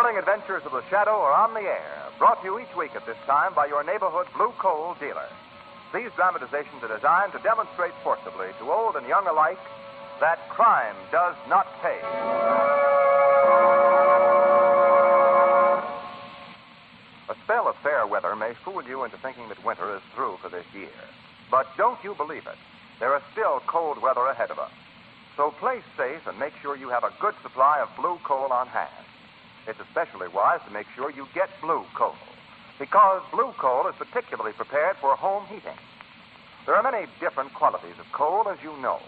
thrilling adventures of the Shadow are on the air, brought to you each week at this time by your neighborhood blue coal dealer. These dramatizations are designed to demonstrate forcibly to old and young alike that crime does not pay. A spell of fair weather may fool you into thinking that winter is through for this year. But don't you believe it. There is still cold weather ahead of us. So play safe and make sure you have a good supply of blue coal on hand. It's especially wise to make sure you get blue coal, because blue coal is particularly prepared for home heating. There are many different qualities of coal, as you know.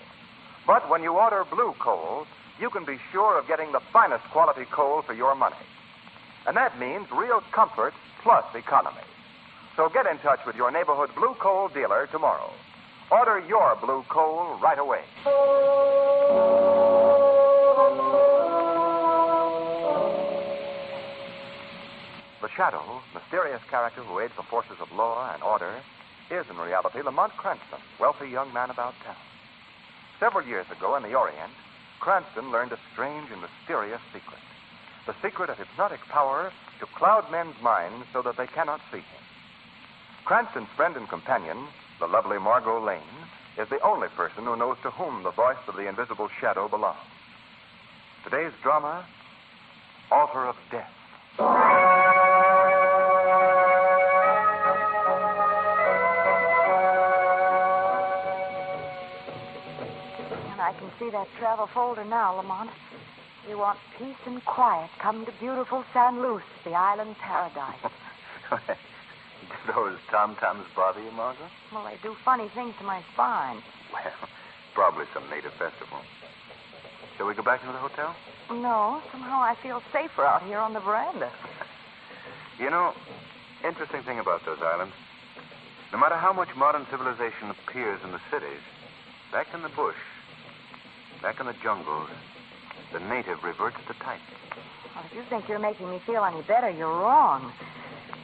But when you order blue coal, you can be sure of getting the finest quality coal for your money. And that means real comfort plus economy. So get in touch with your neighborhood blue coal dealer tomorrow. Order your blue coal right away. The Shadow, mysterious character who aids the forces of law and order, is in reality Lamont Cranston, wealthy young man about town. Several years ago in the Orient, Cranston learned a strange and mysterious secret. The secret of hypnotic power to cloud men's minds so that they cannot see him. Cranston's friend and companion, the lovely Margot Lane, is the only person who knows to whom the voice of the invisible Shadow belongs. Today's drama, Altar of Death. I can see that travel folder now, Lamont. You want peace and quiet. Come to beautiful San Luis, the island paradise. Do those tom-toms bother you, Margaret? Well, they do funny things to my spine. Well, probably some native festival. Shall we go back into the hotel? No, somehow I feel safer out here on the veranda. You know, interesting thing about those islands. No matter how much modern civilization appears in the cities, back in the bush, back in the jungles, the native reverts to type. Well, if you think you're making me feel any better, you're wrong.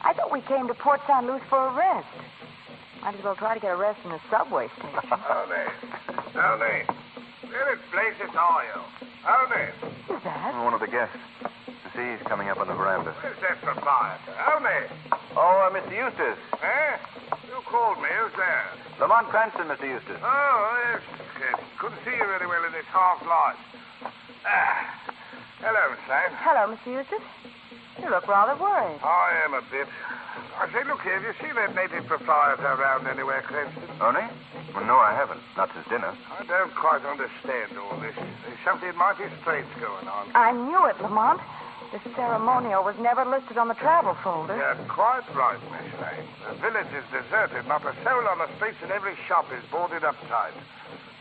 I thought we came to Port San Luis for a rest. Might as well try to get a rest in the subway station. Howdy. Where places are you? Howdy. Who's that? One of the guests. You see, he's coming up on the veranda. Where's that proprietor? Howdy. Oh, Mr. Eustace. Eh? You called me. Who's there? Lamont Cranston, Mr. Eustace. Oh, yes. Couldn't see you very well in this half light. Hello, Miss Lane. Hello, Mr. Eustace. You look rather worried. I am a bit. I say, look here, have you seen that native proprietor around anywhere, Cranston? Only? Well, no, I haven't. Not since dinner. I don't quite understand all this. There's something mighty strange going on. I knew it, Lamont. The ceremonial was never listed on the travel folder. You're quite right, Miss Lane. The village is deserted. Not a soul on the streets, and every shop is boarded up tight.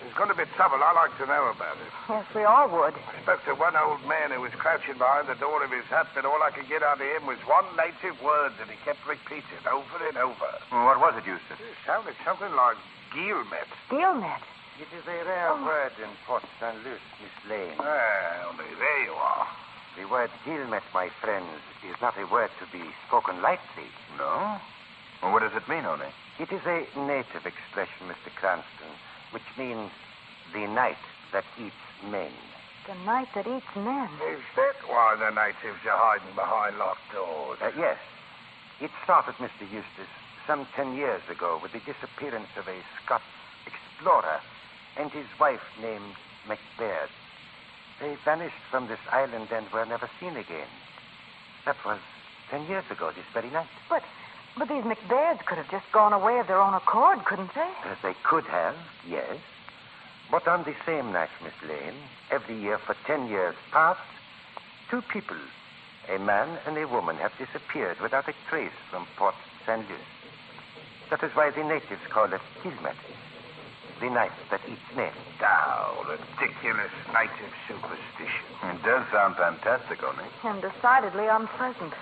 There's going to be trouble. I like to know about it. Yes, we all would. I spoke to one old man who was crouching behind the door of his hut, but all I could get out of him was one native word that he kept repeating over and over. Well, what was it, Eustace? It sounded something like Gilmet. Gilmet. It is a rare word in Port St. Louis, Miss Lane. Well, there you are. The word Gilmet, my friends, is not a word to be spoken lightly. No? Well, what does it mean, Oni? It is a native expression, Mr. Cranston, which means the night that eats men. The night that eats men. Is that why the natives are hiding behind locked doors? Yes. It started, Mr. Eustace, some 10 years ago with the disappearance of a Scots explorer and his wife named Macbeth. They vanished from this island and were never seen again. That was 10 years ago, this very night. But these Macbeths could have just gone away of their own accord, couldn't they? They could have, yes. But on the same night, Miss Lane, every year for 10 years past, two people, a man and a woman, have disappeared without a trace from Port St. Louis. That is why the natives call it Gilmet, the night that eats men. Oh, ridiculous native superstition. It does sound fantastic, Oni. And decidedly unpleasant.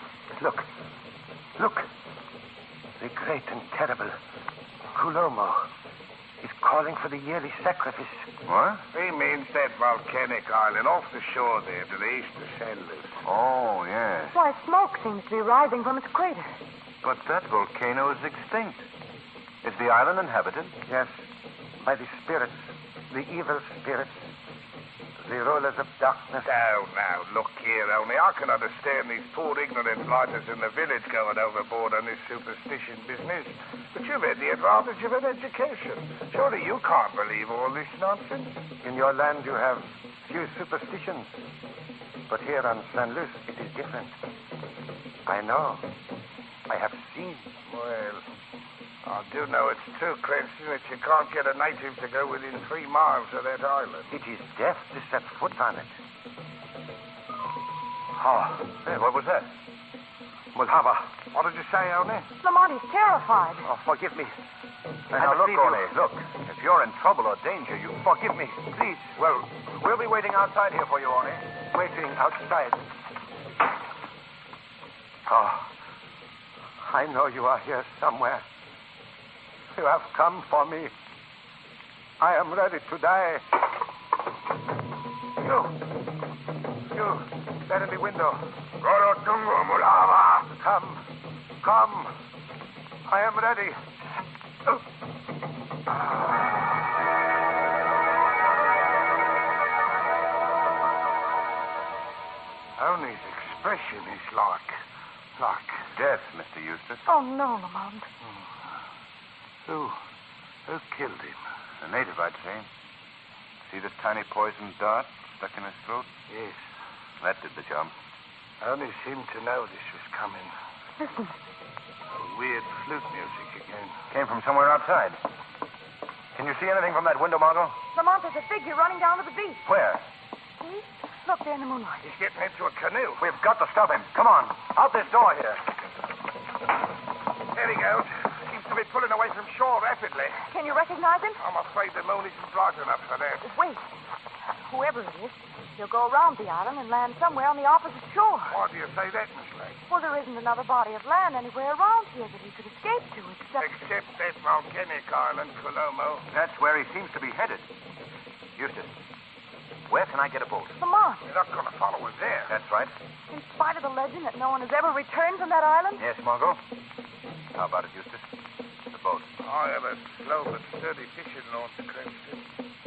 Look. The great and terrible Kulo is calling for the yearly sacrifice. What? He means that volcanic island off the shore there to the east of San Luis. Oh, yes. Why, smoke seems to be rising from its crater. But that volcano is extinct. Is the island inhabited? Yes, by the spirits the evil spirits, the rulers of darkness. Now, look here, Only. I can understand these poor ignorant blighters in the village going overboard on this superstition business. But you've had the advantage of an education. Surely you can't believe all this nonsense. In your land you have few superstitions. But here on San Luis, it is different. I know. I have seen. Well, I do know it's true, Cranston, that you can't get a native to go within 3 miles of that island. It is death to set foot on it. Oh, hey, what was that? Mulhava. What did you say, Only? Lamont is terrified. Oh, forgive me. Now, look, Ole, look. If you're in trouble or danger, you forgive me. Please. Well, we'll be waiting outside here for you, Ole. Waiting outside. Oh, I know you are here somewhere. You have come for me. I am ready to die. You, stand in the window. Rorotungo, Mulava. Come. I am ready. Only's expression is like Death, Mr. Eustace. Oh, no, Lamont. Who killed him? A native, I'd say. See this tiny poisoned dart stuck in his throat? Yes. That did the job. Only seemed to know this was coming. Listen. Weird flute music again. Came from somewhere outside. Can you see anything from that window, Margot? Lamont, there's a figure running down to the beach. Where? See? Look, there in the moonlight. He's getting into a canoe. We've got to stop him. Come on. Out this door here. There he goes. Seems to be pulling away from shore rapidly. Can you recognize him? I'm afraid the moon isn't bright enough for that. Wait. Whoever it is, he'll go around the island and land somewhere on the opposite shore. Why do you say that, Miss Lane? Well, there isn't another body of land anywhere around here that he could escape to, Except that volcanic island, Kulo. That's where he seems to be headed. Eustace, where can I get a boat? Lamont, You're not going to follow us there. That's right. in spite of the legend that no one has ever returned from that island? Yes, Margot. How about it, Eustace? The boat. I have a slow but sturdy fishing launch, Cranston.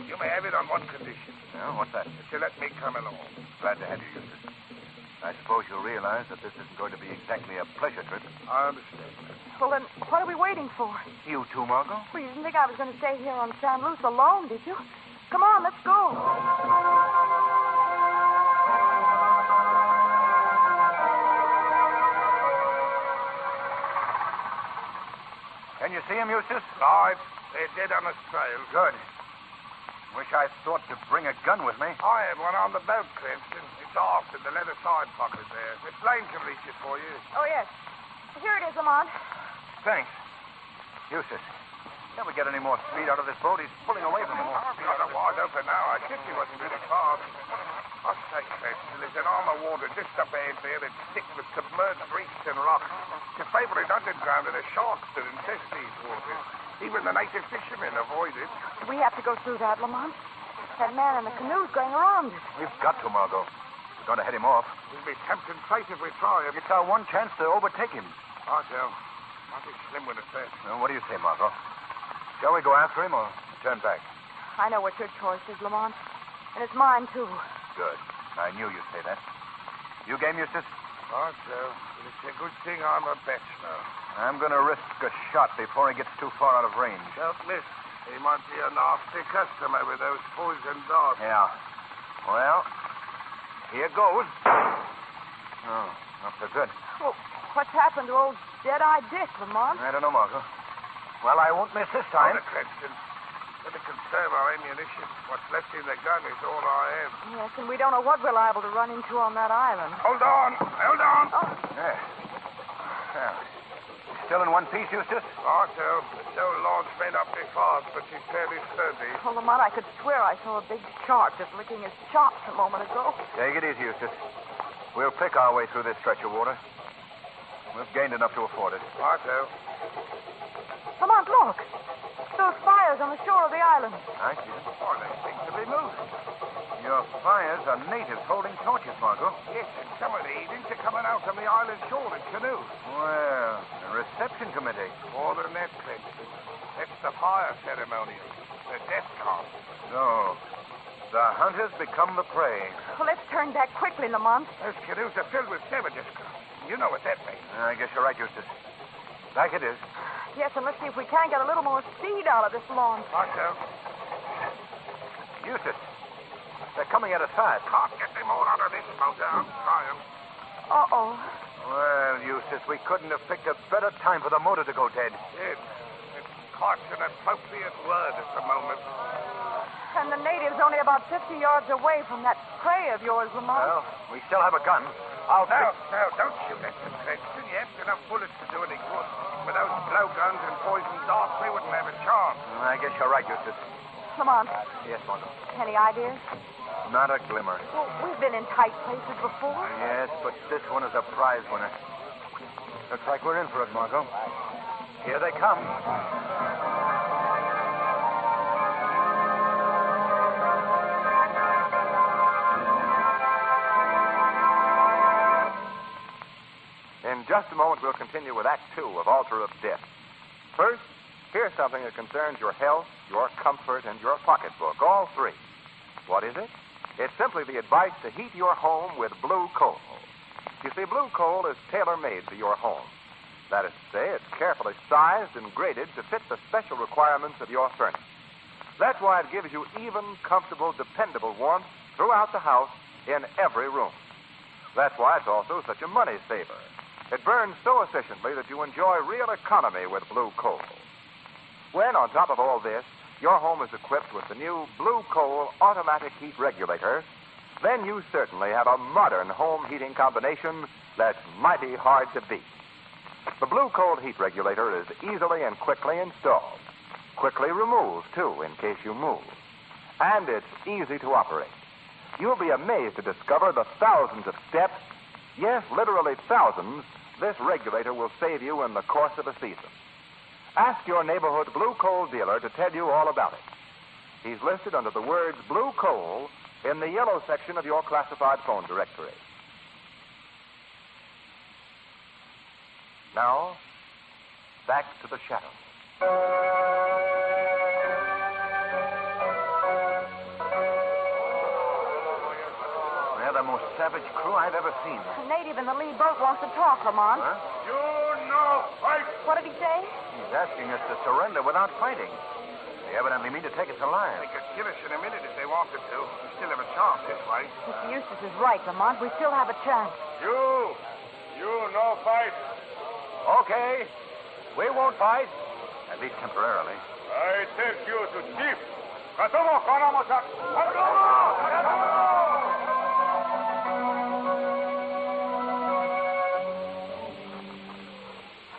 You may have it on one condition. Yeah, what's that? That you let me come along. Glad to have you, Eustace. I suppose you'll realize that this isn't going to be exactly a pleasure trip. I understand. Well, then, what are we waiting for? You too, Margot? Well, you didn't think I was going to stay here on San Luis alone, did you? Come on, let's go. Can you see him, Eustace? Right. They're dead on his trail. Good. Wish I thought to bring a gun with me. I have one on the boat, Cranston. It's aft in the leather side pocket there. Miss Lane can reach it for you. Oh, yes. Here it is, Lamont. Thanks. Eustace, can we get any more speed out of this boat? He's pulling away from the more. I've got it wide open now. I guess he wasn't really fast. I say, Cranston, there's an arm of water just up ahead there that's thick with submerged reefs and rocks. It's a favorite underground, and the sharks that infest these waters. Even the native fishermen avoid it. We have to go through that, Lamont. That man in the canoe's going around it. We've got to, Margot. We're going to head him off. We'll be tempting fate if we try it. It's our one chance to overtake him. I tell. Might be slim with a set. Well, what do you say, Margot? Shall we go after him or turn back? I know what your choice is, Lamont. And it's mine, too. Good. I knew you'd say that. You game, Eustace? I tell. But it's a good thing I'm a bachelor. I'm going to risk a shot before he gets too far out of range. Don't miss. He might be a nasty customer with those poison darts. Yeah. Well, here goes. Oh, not so good. Well, what's happened to old Dead-Eye Dick, Lamont? I don't know, Margot. Well, I won't miss this time. Order, Cranston. Better conserve our ammunition. What's left in the gun is all I have. Yes, and we don't know what we're liable to run into on that island. Hold on. Hold on. Oh, Yeah. Well, still in one piece, Eustace? I tell. The old launch may not be fast, but she's fairly sturdy. well, Lamont, I could swear I saw a big shark just licking his chops a moment ago. Take it easy, Eustace. We'll pick our way through this stretch of water. We've gained enough to afford it. I tell. Lamont, look. Those fires on the shore of the island. I see them. Oh, they seem to be moving. Your fires are natives holding torches, Margot. Yes, and some of the evenings are coming out from the island shore in canoes. Well, a reception committee. More than that, Cranston. That's the fire ceremonial. The death cart. No. The hunters become the prey. Well, let's turn back quickly, Lamont. Those canoes are filled with savages. You know what that means. I guess you're right, Eustace. Back it is. Yes, and let's see if we can't get a little more speed out of this launch. Marcel, Eustace. They're coming at us fast. can't get them all out of this boat. I'm trying. Uh-oh. Well, Eustace, we couldn't have picked a better time for the motor to go dead. It's caught an appropriate word at the moment. And the native's only about 50 yards away from that prey of yours, Lamont. Well, we still have a gun. I'll No, don't shoot at them, Cranston. You haven't enough bullets to do any good. With those blowguns and poison darts, we wouldn't have a chance. I guess you're right, Eustace. Lamont, Yes, Margot. any ideas? Not a glimmer. Well, we've been in tight places before. Yes, but this one is a prize winner. Looks like we're in for it, Margot. Here they come. In just a moment, we'll continue with Act 2 of Altar of Death. First, here's something that concerns your health, your comfort, and your pocketbook, all three. What is it? It's simply the advice to heat your home with blue coal. You see, blue coal is tailor-made for your home. That is to say, it's carefully sized and graded to fit the special requirements of your furnace. That's why it gives you even, comfortable, dependable warmth throughout the house in every room. That's why it's also such a money saver. It burns so efficiently that you enjoy real economy with blue coal. When, on top of all this, your home is equipped with the new Blue Coal automatic heat regulator, then you certainly have a modern home heating combination that's mighty hard to beat. The Blue Coal heat regulator is easily and quickly installed. Quickly removed, too, in case you move. And it's easy to operate. You'll be amazed to discover the thousands of steps, yes, literally thousands, this regulator will save you in the course of a season. Ask your neighborhood Blue Coal dealer to tell you all about it. He's listed under the words Blue Coal in the yellow section of your classified phone directory. Now, back to the shadow. They're the most savage crew I've ever seen. The native in the lead boat wants to talk, Lamont. Huh? You know, fight. What did he say? He's asking us to surrender without fighting. They evidently mean to take us alive. They could kill us in a minute if they wanted to. We still have a chance this way. Mr. Eustace is right, Lamont. We still have a chance. You no fight. Okay. We won't fight. At least temporarily. I take you to chief. Katomo, Kanamosak.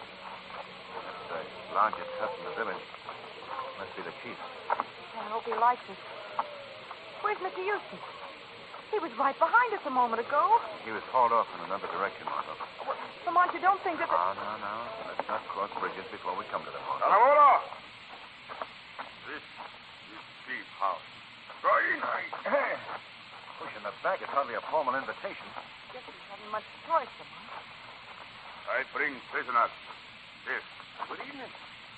The largest hut in the village. Must be the chief. I hope he likes us. Where's Mr. Eustace? He was right behind us a moment ago. He was hauled off in another direction, Margot. Lamont, you don't think that... No. Let's not cross bridges before we come to them, Margot. Kanamola. This is chief house. Right. Pushing us back is hardly a formal invitation. Guess we haven't much choice, Lamont. I bring prisoners. This. Good evening.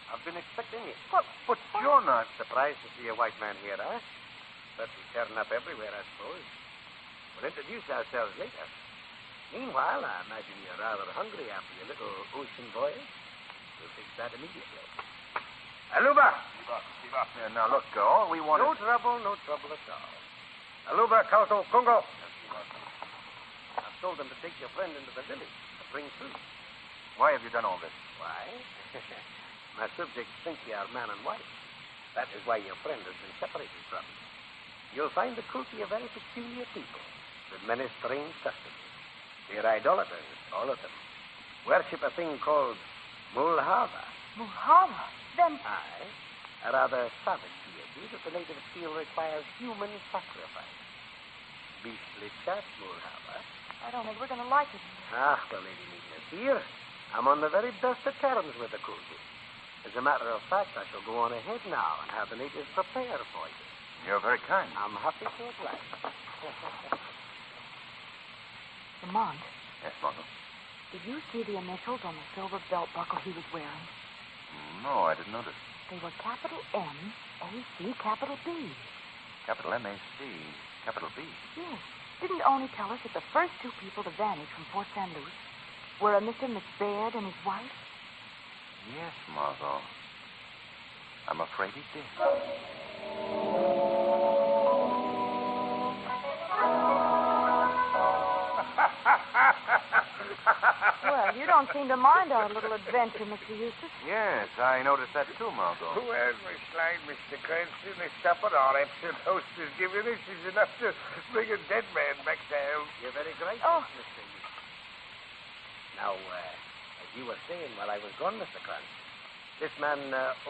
I've been expecting you. But you're not. Surprised to see a white man here, huh? But we turn up everywhere, I suppose. We'll introduce ourselves later. Meanwhile, I imagine you're rather hungry after your little ocean voyage. We'll fix that immediately. Aluba! Siva. Now, look, all we want No is... trouble at all. Aluba, Kauto, Kungo. I've told them to take your friend into the village to bring food. Why have you done all this? Why? My subjects think you are man and wife. That is why your friend has been separated from you. You'll find the Kulti a very peculiar people, with many strange customs. They're idolaters, all of them. Worship a thing called Mulhava. Mulhava? Then... Aye, a rather savage deity that the natives feel requires human sacrifice. Beastly chat, Mulhava. I don't think we're going to like it. Ah, well, Lady Needness, here, I'm on the very best of terms with the Kulti. As a matter of fact, I shall go on ahead now and have the natives prepare for you. You're very kind. I'm happy to oblige. Lamont, Yes, Margot. did you see the initials on the silver belt buckle he was wearing? No, I didn't notice. They were capital M, A-C, capital B. Capital M-A-C, capital B. Yes. Didn't Oni tell us that the first two people to vanish from Port St. Luce were a Mr. McBaird and his wife? Yes, Margot. I'm afraid he did. Well, you don't seem to mind our little adventure, Mr. Eustace. Yes, I noticed that too, Margot. Well, Miss Lane, Mr. Cranston, this supper our excellent host has given us is enough to bring a dead man back to health. You're very gracious, Oh. Mr. Eustace. Now, as you were saying while I was gone, Mr. Cranston, this man,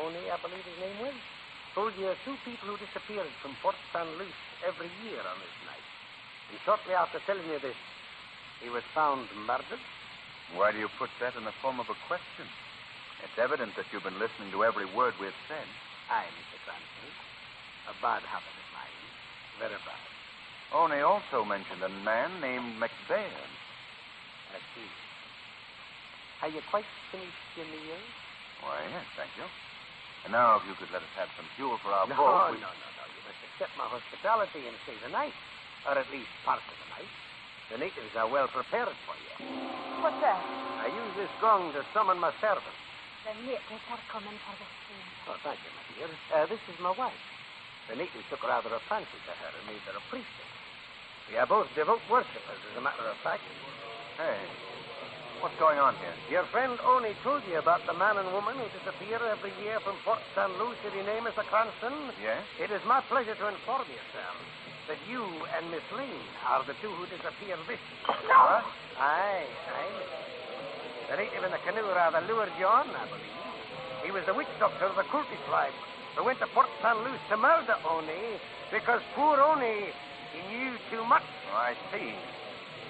Oni, I believe his name was, told you two people who disappeared from Port St. Luce every year on this night. And shortly after telling you this, he was found murdered. Why do you put that in the form of a question? It's evident that you've been listening to every word we've said. Aye, Mr. Cranston. A bad habit of mine. Very bad. Only also mentioned a man named McBaird. I see. Are you quite finished in the year? Why, yes, thank you. And now, if you could let us have some fuel for our No. boat. You must accept my hospitality and stay the night. Or at least part of the night. The natives are well prepared for you. What's that? I use this gong to summon my servants. The natives are coming for the stream. Oh, thank you, my dear. This is my wife. The natives took rather a fancy to her and made her a priestess. We are both devout worshippers, as a matter of fact. Hey, what's going on here? Your friend Oni told you about the man and woman who disappear every year from Port St. Luce. Did he name Mr. Cranston? Yes? It is my pleasure to inform you, sir, that you and Miss Lane are the two who disappeared this year. What? Aye. The native in the canoe rather lured you on, I believe. He was the witch doctor of the Kulti tribe who went to Port St. Luce to murder Oni because poor Oni, he knew too much. Oh, I see.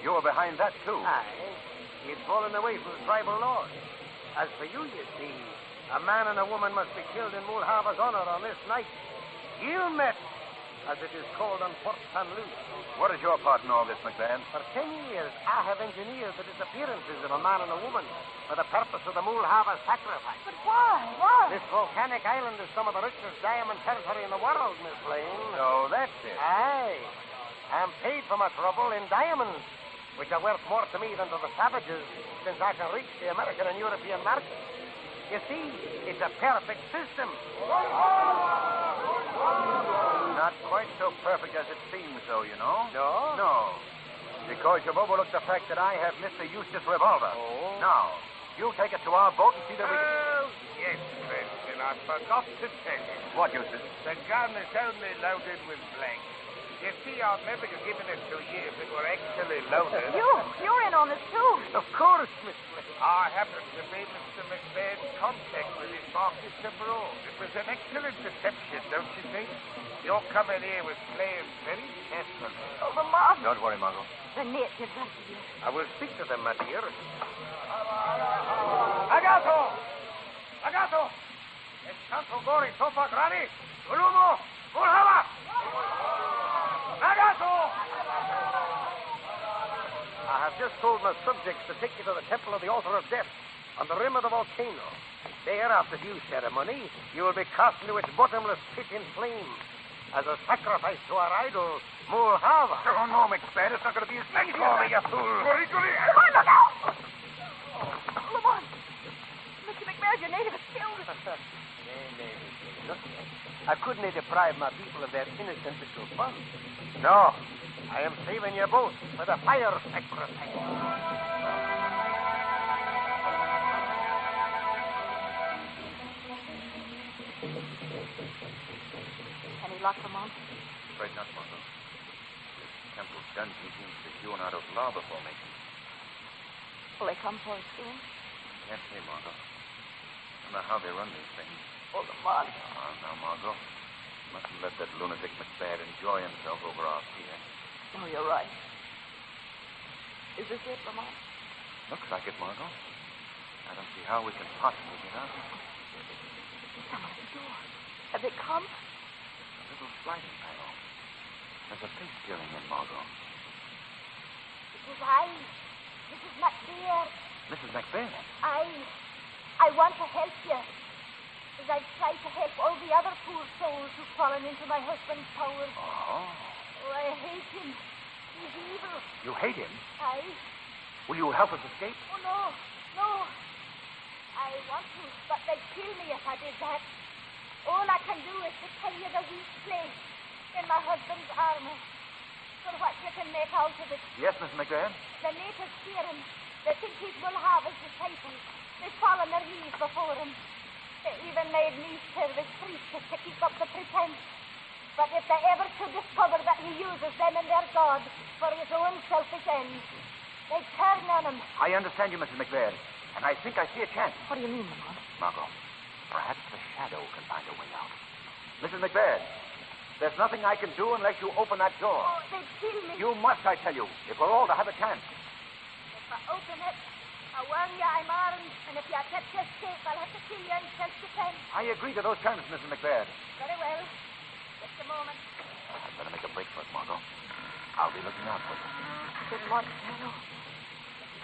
You were behind that, too. Aye. He had fallen away from the tribal laws. As for you see, a man and a woman must be killed in Mulhava's honor on this night. You met, as it is called on Port St. Luce. What is your part in all this, McBaird? For 10 years, I have engineered the disappearances of a man and a woman for the purpose of the Mulhava sacrifice. But why? Why? This volcanic island is some of the richest diamond territory in the world, Miss Lane. So that's it. Aye. I'm paid for my trouble in diamonds, which are worth more to me than to the savages, since I can reach the American and European markets. You see, it's a perfect system. Not quite so perfect as it seems, though, you know. No? No. Because you've overlooked the fact that I have Mr. Eustace's revolver. Oh. Now, you take it to our boat and see that we can... Oh, yes, Cranston, I forgot to tell you. What, Eustace? The gun is only loaded with blanks. You see, I'd never have given it to you if it were actually loaded. You're in on this, too. Of course, Miss Lane. I happened to be Mr. McBaird's contact with his markets abroad. It was an excellent deception, don't you think? Your coming here was playing very carefully. Oh, the mob. Don't worry, Margot. The natives are here. I will speak to them, my dear. Agato! Agato! Es tanto gori sopa grani! Ulumo! Mulhava! Agato! I have just told my subjects to take you to the Temple of the Altar of Death on the rim of the volcano. There, after due ceremony, you will be cast into its bottomless pit in flames as a sacrifice to our idol, Mulhava. Oh, no, McBaird, it's not going to be as easy. Let go of me, you fool. Gori! Lamont, look out! Lamont! Mr. McBaird, your native is killed. Nay, I couldn't deprive my people of their innocent little fun. No, I am saving you both for the fire sacrifice. Any luck, Lamont? Afraid not, Margot. This temple's dungeon seems to be hewn out of lava formation. Will they come for us soon? Can't say, Margot. I don't know how they run these things. Oh, Lamont. Now, Margot. Mustn't let that lunatic McBaird enjoy himself over our fear. Oh, you're right. Is this it, Lamont? Looks like it, Margot. I don't see how we can possibly get out. Someone at the door. Have they come? A little sliding panel. There's a face peering in, Margot. It was I, Mrs. McBaird. Mrs. McBaird. I want to help you. as I've tried to help all the other poor souls who've fallen into my husband's power. Oh. Oh, I hate him. He's evil. You hate him? Aye. Will you help us escape? Oh, no. No. I want to, but they'd kill me if I did that. All I can do is to tell you the weak place in my husband's armor. For what you can make out of it. Yes, Miss McGrath. The natives fear him. They think he's Mulhava's disciple. They fall on their knees before him. They even made me serve as priestess to keep up the pretense. But if they ever should discover that he uses them and their God for his own selfish ends, they turn on him. I understand you, Mrs. McGrath, and I think I see a chance. What do you mean, Lamont? Margot, perhaps the shadow can find a way out. Mrs. McGrath, there's nothing I can do unless you open that door. Oh, they'd kill me. You must, I tell you, if we're all to have a chance. If I open it, I warn you I'm armed, and if you attempt to escape, I'll have to kill you in self-defense. I agree to those terms, Mrs. McGrath. Very well. Just a moment. I'd better make a break for it, Margot. I'll be looking out for you. Good luck, Shadow.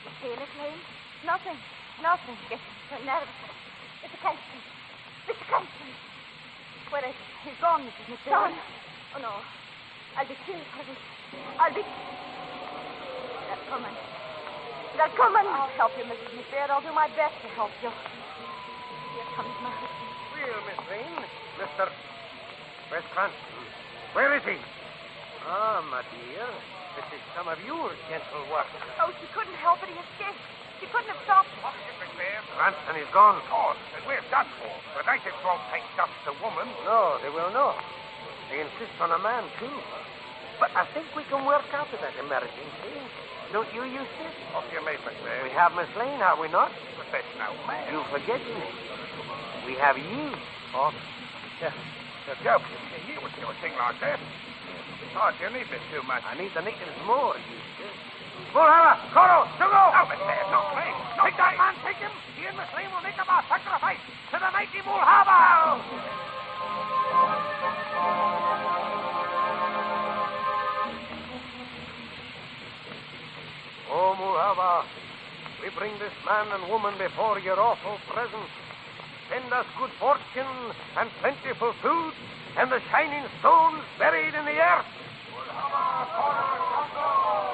You feel it, Lane? Nothing. Nothing. You're nervous. Mr. Cranston. Mr. Cranston. Where is he? He's gone, Mrs. McGrath. Gone. Oh, no. I'll be killed for this. I'll be... They're coming. They're coming. I'll help you, Mrs. McGrath. I'll do my best to help you. Here comes my husband. Well, Miss Lane, Mr. West Cranston. Where is he? Ah, my dear. This is some of your gentle work. Oh, she couldn't help it. He escaped. She couldn't have stopped him. What is it, McBain? Cranston is gone. Of course, and we're done for. The natives won't take just a woman. No, they will not. They insist on a man, too. But I think we can work out of that emergency. Don't you, Eustace? What do you mean, McBain? We have Miss Lane, have we not? But there's no man. You forget me. We have you. What? The joke is you would do a thing like that. Besides, you need this too much. I need the natives more, Eustace. Mulhava! Kulo! Kulo! No, McBain, not me. Take that man, take him! He and Miss Lane will make up our sacrifice to the mighty Mulhava! Oh, Mulhava, we bring this man and woman before your awful presence. Send us good fortune and plentiful food and the shining stones buried in the earth.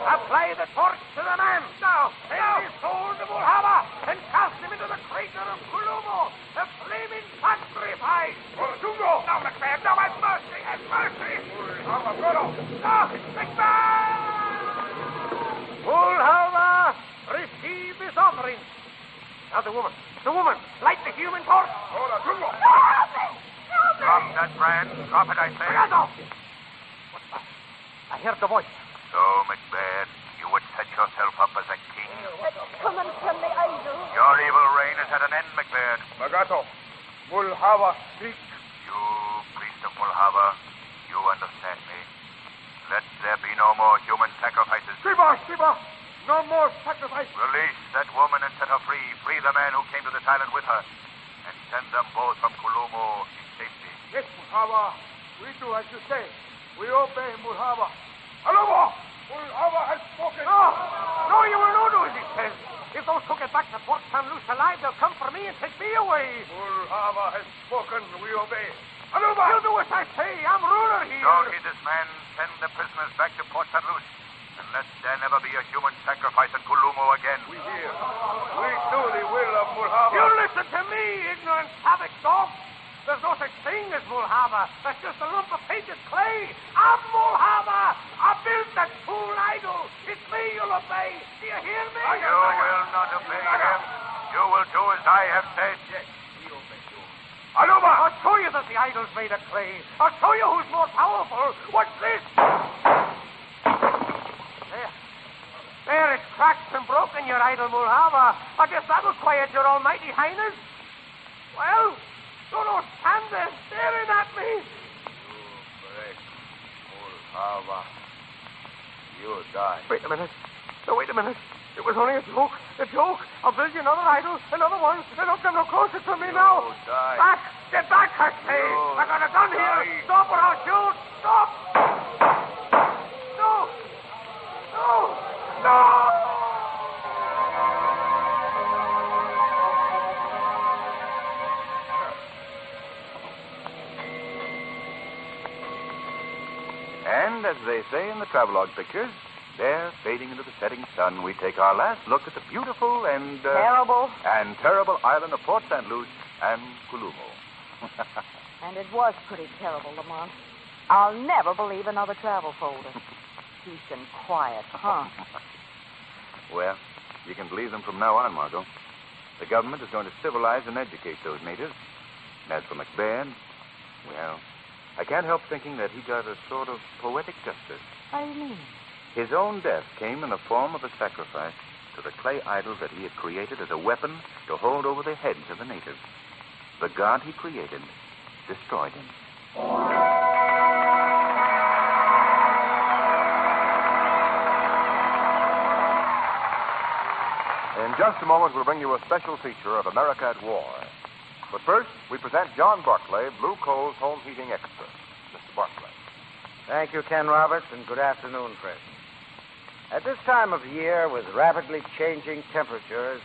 Apply the torch to the man. Now, send his soul to Mulhava and cast him into the crater of Kulo, the flaming sacrifice. Tungo! No, McBain, no, have mercy, have mercy! No, Mulhava, receive this offering. Now, the woman, light the human torch. Hold on, Tungo! Drop that brand. Drop it, I say. Brigado! What's that? I heard the voice. So, Macbeth, you would set yourself up as a king. It's coming from the idol. Your evil reign is at an end, Macbeth. Magato, Mulhava, speak. You, priest of Mulhava, you understand me. Let there be no more human sacrifices. Shiva! No more sacrifice. Release that woman and set her free. Free the man who came to this island with her. And send them both from Kulomo in safety. Yes, Mulhava. We do as you say. We obey Mulhava. Aloha! Mulhava has spoken. No, you will not do as he says. If those who get back to Port San Luce alive, they'll come for me and take me away. Mulhava has spoken. We obey. Aloha! You do as I say. I'm ruler here. Don't heed this man. Send the prisoners back to Port St. Luce. And let there never be a human sacrifice in Kulomo again. We hear. We do the will of Mulhava. You listen to me, ignorant savage dog. There's no such thing as Mulhava. That's just a lump of painted clay. I'm Mulhava. I built that fool idol. It's me you'll obey. Do you hear me? You will not obey him. You will do as I have said. Yes, we obey you. Aluma! I'll show you that the idol's made of clay. I'll show you who's more powerful. What's this? There, it's cracked and broken, your idol, Mulhava. I guess that'll quiet your almighty highness. Well, don't stand there staring at me. You break Mulhava. You die. Wait a minute. No, wait a minute. It was only a joke. A joke. I'll build you another idol, another one. They don't come no closer to me now. Die. Back! Get back, I say! I got a gun here. Stop or I'll shoot. Stop! No! No! No! they say in the travelogue pictures, there, fading into the setting sun, we take our last look at the beautiful and... terrible island of Port St. Luce and Kulo. And it was pretty terrible, Lamont. I'll never believe another travel folder. Peace and quiet, huh? Well, you can believe them from now on, Margot. The government is going to civilize and educate those natives. And as for McBain, well, I can't help thinking that he got a sort of poetic justice. What do you mean? His own death came in the form of a sacrifice to the clay idol that he had created as a weapon to hold over the heads of the natives. The god he created destroyed him. In just a moment, we'll bring you a special feature of America at War. But first, we present John Barclay, Blue Coal's home heating expert. Mr. Barclay. Thank you, Ken Roberts, and good afternoon, friends. At this time of year, with rapidly changing temperatures,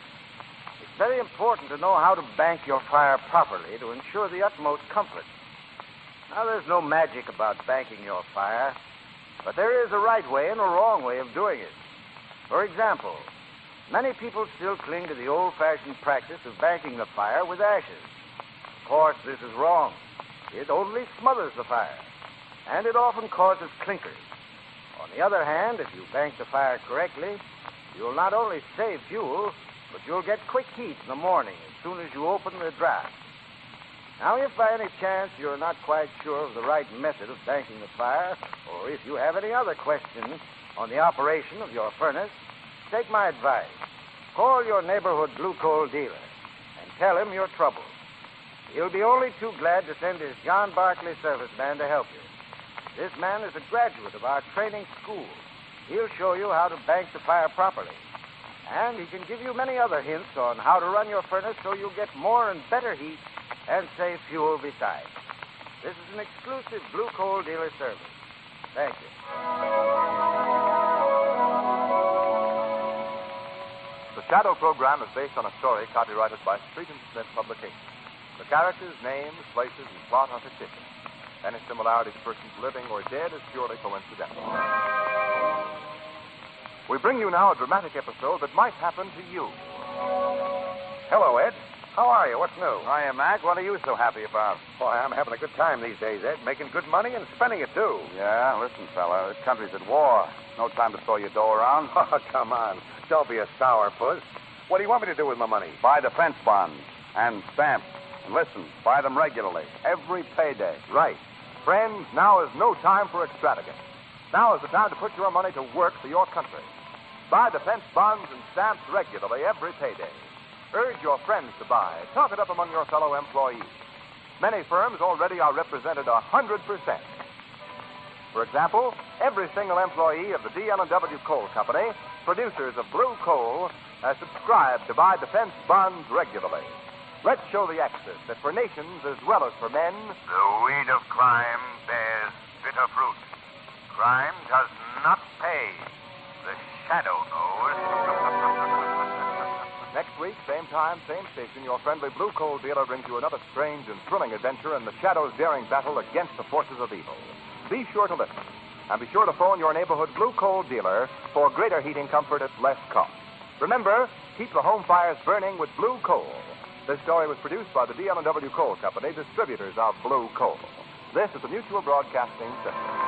it's very important to know how to bank your fire properly to ensure the utmost comfort. Now, there's no magic about banking your fire, but there is a right way and a wrong way of doing it. For example, many people still cling to the old-fashioned practice of banking the fire with ashes. Of course, this is wrong. It only smothers the fire, and it often causes clinkers. On the other hand, if you bank the fire correctly, you'll not only save fuel, but you'll get quick heat in the morning as soon as you open the draft. Now, if by any chance you're not quite sure of the right method of banking the fire, or if you have any other questions on the operation of your furnace, take my advice. Call your neighborhood blue coal dealer and tell him your troubles. He'll be only too glad to send his John Barclay service man to help you. This man is a graduate of our training school. He'll show you how to bank the fire properly. And he can give you many other hints on how to run your furnace so you'll get more and better heat and save fuel besides. This is an exclusive blue coal dealer service. Thank you. The Shadow program is based on a story copyrighted by Street and Smith Publications. The characters, names, places, and plot are fictitious. Any similarity to persons living or dead is purely coincidental. We bring you now a dramatic episode that might happen to you. Hello, Ed. How are you? What's new? Hiya, Mac. What are you so happy about? Boy, I'm having a good time these days, Ed. Making good money and spending it, too. Yeah, listen, fella. This country's at war. No time to throw your dough around. Oh, come on. Don't be a sourpuss. What do you want me to do with my money? Buy defense bonds and stamps. And listen, buy them regularly. Every payday. Right. Friends, now is no time for extravagance. Now is the time to put your money to work for your country. Buy defense bonds and stamps regularly every payday. Urge your friends to buy. Talk it up among your fellow employees. Many firms already are represented 100%. For example, every single employee of the DL&W Coal Company, producers of blue coal, has subscribed to buy defense bonds regularly. Let's show the axis that for nations as well as for men, The weed of crime bears bitter fruit. Crime does not pay. The shadow knows. next week, same time, same station, your friendly blue coal dealer brings you another strange and thrilling adventure in the Shadow's daring battle against the forces of evil. Be sure to listen, and be sure to phone your neighborhood blue coal dealer for greater heating comfort at less cost. Remember, keep the home fires burning with blue coal. This story was produced by the DL&W Coal Company, distributors of blue coal. This is the Mutual Broadcasting System.